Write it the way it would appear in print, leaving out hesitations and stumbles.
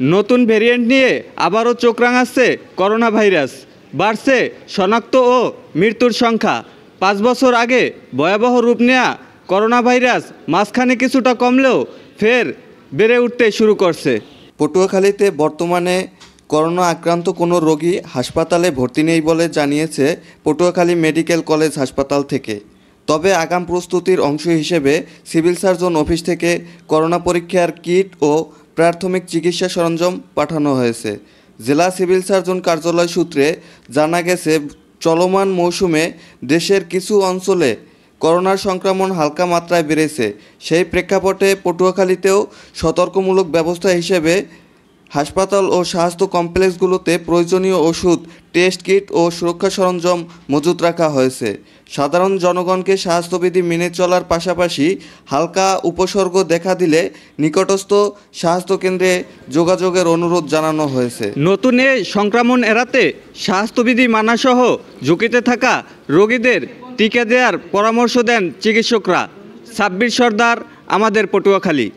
নতুন ভেরিয়েন্ট নিয়ে আবারও চোখ রাঙাচ্ছে করোনা ভাইরাস। বাড়ছে শনাক্ত ও মৃত্যুর সংখ্যা। 5 বছর আগে ভয়াবহ রূপ নেয়া করোনা ভাইরাস মাঝখানে কিছুটা কমলেও ফের বেড়ে উঠতে শুরু করছে। পটুয়াখালীতে বর্তমানে করোনা আক্রান্ত কোনো রোগী হাসপাতালে ভর্তি নেই বলে জানিয়েছে পটুয়াখালী মেডিকেল কলেজ হাসপাতাল থেকে। তবে আগাম প্রস্তুতির অংশ হিসেবে সিভিল সার্জন অফিস থেকে করোনা পরীক্ষার কিট ও প্রাথমিক চিকিৎসা সরঞ্জাম পাঠানো হয়েছে। জেলা সিভিল সার্জন কার্যালয় সূত্রে জানা গেছে, চলমান মৌসুমে দেশের কিছু অঞ্চলে করোনার সংক্রমণ হালকা মাত্রায় বেড়েছে। সেই প্রেক্ষাপটে পটুয়াখালীতেও সতর্কমূলক ব্যবস্থা হিসেবে হাসপাতাল ও স্বাস্থ্য কমপ্লেক্সগুলোতে প্রয়োজনীয় ওষুধ, টেস্ট কিট ও সুরক্ষা সরঞ্জাম মজুত রাখা হয়েছে। সাধারণ জনগণকে স্বাস্থ্যবিধি মেনে চলার পাশাপাশি হালকা উপসর্গ দেখা দিলে নিকটস্থ স্বাস্থ্যকেন্দ্রে যোগাযোগের অনুরোধ জানানো হয়েছে। নতুন এ সংক্রমণ এড়াতে স্বাস্থ্যবিধি মানাসহ ঝুঁকিতে থাকা রোগীদের টিকা দেওয়ার পরামর্শ দেন চিকিৎসকরা। সাব্বির সর্দার, আমাদের পটুয়াখালী।